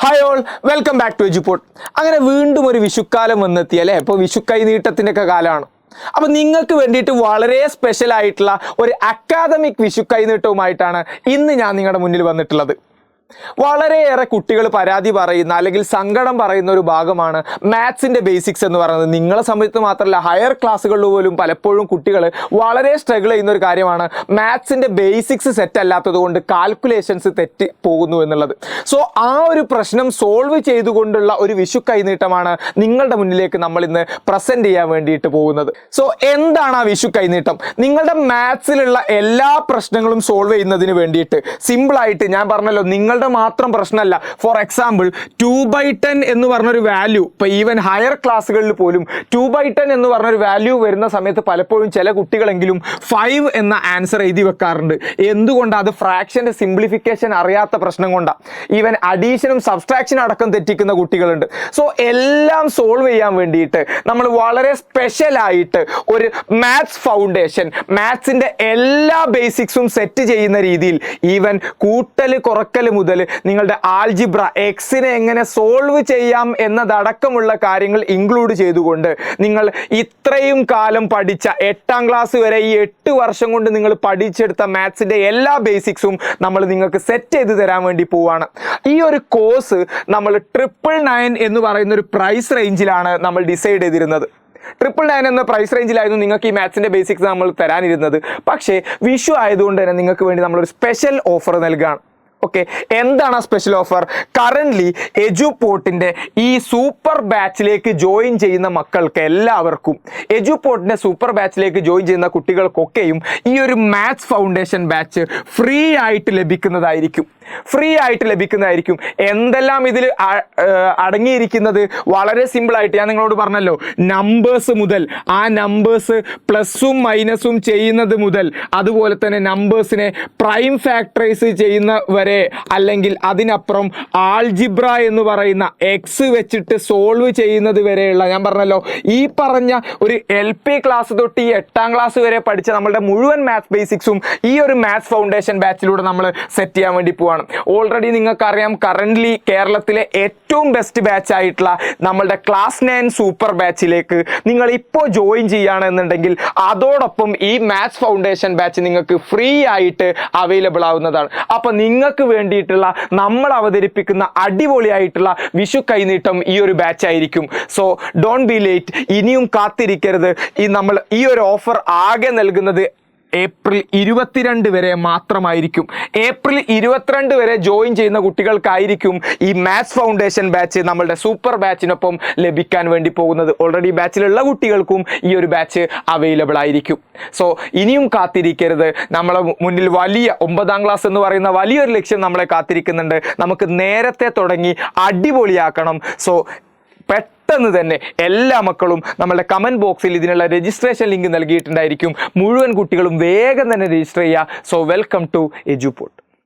Hi all, welcome back to Eduport. അങ്ങനെ വീണ്ടും ഒരു വിഷുക്കാലം വന്നെത്തി അല്ലേ. ഇപ്പോൾ വിഷുക്കൈ നീട്ടത്തിൻ്റെ ഒക്കെ കാലമാണ്. അപ്പം നിങ്ങൾക്ക് വേണ്ടിയിട്ട് വളരെ സ്പെഷ്യൽ ആയിട്ടുള്ള ഒരു അക്കാദമിക് വിഷുക്കൈ നീട്ടവുമായിട്ടാണ് ഇന്ന് ഞാൻ നിങ്ങളുടെ മുന്നിൽ വന്നിട്ടുള്ളത്. വളരെയേറെ കുട്ടികൾ പരാതി പറയുന്ന അല്ലെങ്കിൽ സങ്കടം പറയുന്ന ഒരു ഭാഗമാണ് മാത്സിൻ്റെ ബേസിക്സ് എന്ന് പറയുന്നത്. നിങ്ങളെ സംബന്ധിച്ച് മാത്രമല്ല, ഹയർ ക്ലാസ്സുകളിൽ പോലും പലപ്പോഴും കുട്ടികൾ വളരെ സ്ട്രഗിൾ ചെയ്യുന്ന ഒരു കാര്യമാണ് മാത്സിൻ്റെ ബേസിക്സ് സെറ്റ് അല്ലാത്തത് കൊണ്ട് കാൽക്കുലേഷൻസ് തെറ്റി പോകുന്നു എന്നുള്ളത്. സോ ആ ഒരു പ്രശ്നം സോൾവ് ചെയ്തുകൊണ്ടുള്ള ഒരു വിഷു കൈനീട്ടമാണ് നിങ്ങളുടെ മുന്നിലേക്ക് നമ്മൾ ഇന്ന് പ്രസൻറ്റ് ചെയ്യാൻ വേണ്ടിയിട്ട് പോകുന്നത്. സോ എന്താണ് ആ വിഷു കൈനീട്ടം? നിങ്ങളുടെ മാത്സിലുള്ള എല്ലാ പ്രശ്നങ്ങളും സോൾവ് ചെയ്യുന്നതിന് വേണ്ടിയിട്ട് സിമ്പിളായിട്ട് ഞാൻ പറഞ്ഞല്ലോ, നിങ്ങളുടെ മാത്രം പ്രശ്നമല്ല. ഫോർ എക്സാമ്പിൾ 2/10 എന്ന് പറഞ്ഞൊരു വാല്യൂ, ഇപ്പോൾ ഈവൻ ഹയർ ക്ലാസ്സുകളിൽ പോലും 2/10 എന്ന് പറഞ്ഞൊരു വാല്യൂ വരുന്ന സമയത്ത് പലപ്പോഴും ചില കുട്ടികളെങ്കിലും 5 എന്ന ആൻസർ എഴുതി വെക്കാറുണ്ട്. എന്തുകൊണ്ടാണ്? അത് ഫ്രാക്ഷൻ്റെ സിംപ്ലിഫിക്കേഷൻ അറിയാത്ത പ്രശ്നം കൊണ്ടാണ്. ഈവൻ അഡീഷനും സബ്സ്ട്രാക്ഷനും അടക്കം തെറ്റിക്കുന്ന കുട്ടികളുണ്ട്. സോ എല്ലാം സോൾവ് ചെയ്യാൻ വേണ്ടിയിട്ട് നമ്മൾ വളരെ സ്പെഷ്യലായിട്ട് ഒരു മാത്സ് ഫൗണ്ടേഷൻ, മാത്സിൻ്റെ എല്ലാ ബേസിക്സും സെറ്റ് ചെയ്യുന്ന രീതിയിൽ ഈവൻ കൂട്ടൽ കുറക്കൽ മുതൽ നിങ്ങളുടെ ആൽജിബ്ര, എക്സിനെ എങ്ങനെ സോൾവ് ചെയ്യാം എന്നതടക്കമുള്ള കാര്യങ്ങൾ ഇൻക്ലൂഡ് ചെയ്തുകൊണ്ട് നിങ്ങൾ ഇത്രയും കാലം പഠിച്ച 8ാം ക്ലാസ് വരെ ഈ 8 വർഷം കൊണ്ട് നിങ്ങൾ പഠിച്ചെടുത്ത മാത്സിൻ്റെ എല്ലാ ബേസിക്സും നമ്മൾ നിങ്ങൾക്ക് സെറ്റ് ചെയ്ത് തരാൻ വേണ്ടി പോവുകയാണ്. ഈ ഒരു കോഴ്സ് നമ്മൾ 999 എന്ന് പറയുന്ന ഒരു പ്രൈസ് റേഞ്ചിലാണ് നമ്മൾ ഡിസൈഡ് ചെയ്തിരുന്നത്. 999 എന്ന പ്രൈസ് റേഞ്ചിലായിരുന്നു നിങ്ങൾക്ക് ഈ മാത്സിൻ്റെ ബേസിക്സ് നമ്മൾ തരാനിരുന്നത്. പക്ഷേ വിഷു ആയതുകൊണ്ട് തന്നെ നിങ്ങൾക്ക് വേണ്ടി നമ്മളൊരു സ്പെഷ്യൽ ഓഫർ നൽകുകയാണ്. ഓക്കെ, എന്താണ് ആ സ്പെഷ്യൽ ഓഫർ? കറൻ്റ്ലി എജുപോർട്ടിൻ്റെ ഈ സൂപ്പർ ബാച്ചിലേക്ക് ജോയിൻ ചെയ്യുന്ന മക്കൾക്ക് എല്ലാവർക്കും, എജുപോർട്ടിൻ്റെ സൂപ്പർ ബാച്ചിലേക്ക് ജോയിൻ ചെയ്യുന്ന കുട്ടികൾക്കൊക്കെയും ഈ ഒരു മാത്സ് ഫൗണ്ടേഷൻ ബാച്ച് ഫ്രീ ആയിട്ട് ലഭിക്കുന്നതായിരിക്കും. എന്തെല്ലാം ഇതിൽ അടങ്ങിയിരിക്കുന്നത്? വളരെ സിമ്പിളായിട്ട് ഞാൻ നിങ്ങളോട് പറഞ്ഞല്ലോ, നമ്പേഴ്സ് മുതൽ, ആ നമ്പേഴ്സ് പ്ലസും മൈനസും ചെയ്യുന്നത് മുതൽ, അതുപോലെ തന്നെ നമ്പേഴ്സിനെ പ്രൈം ഫാക്ടറൈസ് ചെയ്യുന്ന വരെ, അല്ലെങ്കിൽ അതിനപ്പുറം ആൾജിബ്ര എന്ന് പറയുന്ന എക്സ് വെച്ചിട്ട് സോൾവ് ചെയ്യുന്നത് വരെയുള്ള, ഞാൻ പറഞ്ഞല്ലോ ഈ പറഞ്ഞ ഒരു LP ക്ലാസ് തൊട്ട് ഈ 8ാം ക്ലാസ് വരെ പഠിച്ച നമ്മളുടെ മുഴുവൻ മാത്സ് ബേസിക്സും ഈ ഒരു മാത്സ് ഫൗണ്ടേഷൻ ബാച്ചിലൂടെ നമ്മൾ സെറ്റ് ചെയ്യാൻ വേണ്ടി പോവാണ്. ഓൾറെഡി നിങ്ങൾക്കറിയാം, കറൻ്റ്ലി കേരളത്തിലെ ഏറ്റവും ബെസ്റ്റ് ബാച്ച് ആയിട്ടുള്ള നമ്മളുടെ ക്ലാസ് 9 സൂപ്പർ ബാച്ചിലേക്ക് നിങ്ങൾ ഇപ്പോൾ ജോയിൻ ചെയ്യുകയാണെന്നുണ്ടെങ്കിൽ അതോടൊപ്പം ഈ മാത്സ് ഫൗണ്ടേഷൻ ബാച്ച് നിങ്ങൾക്ക് ഫ്രീ ആയിട്ട് അവൈലബിൾ ആവുന്നതാണ്. അപ്പം നിങ്ങൾക്ക് വേണ്ടിയിട്ടുള്ള നമ്മൾ അവതരിപ്പിക്കുന്ന അടിപൊളിയായിട്ടുള്ള വിഷു കൈനീട്ടം ഈ ഒരു ബാച്ച് ആയിരിക്കും. സോ ഡോണ്ട് ബി ലേറ്റ്, ഇനിയും കാത്തിരിക്കരുത്. ഈ ഒരു ഓഫർ ആകെ നൽകുന്നത് ഏപ്രിൽ 22 വരെ മാത്രമായിരിക്കും. ഏപ്രിൽ 22 വരെ ജോയിൻ ചെയ്യുന്ന കുട്ടികൾക്കായിരിക്കും ഈ മാത്സ് ഫൗണ്ടേഷൻ ബാച്ച് നമ്മളുടെ സൂപ്പർ ബാച്ചിനൊപ്പം ലഭിക്കാൻ വേണ്ടി പോകുന്നത്. ഓൾറെഡി ബാച്ചിലുള്ള കുട്ടികൾക്കും ഈ ഒരു ബാച്ച് അവൈലബിൾ ആയിരിക്കും. സോ ഇനിയും കാത്തിരിക്കരുത്. നമ്മളെ മുന്നിൽ വലിയ 9ാം ക്ലാസ് എന്ന് പറയുന്ന വലിയൊരു ലക്ഷ്യം നമ്മളെ കാത്തിരിക്കുന്നുണ്ട്. നമുക്ക് നേരത്തെ തുടങ്ങി അടിപൊളിയാക്കണം. സോ പെട്ടെന്ന് തന്നെ എല്ലാ മക്കളും നമ്മളുടെ കമൻറ്റ് ബോക്സിൽ ഇതിനുള്ള രജിസ്ട്രേഷൻ ലിങ്ക് നൽകിയിട്ടുണ്ടായിരിക്കും. മുഴുവൻ കുട്ടികളും വേഗം തന്നെ രജിസ്റ്റർ ചെയ്യുക. So welcome to Eduport.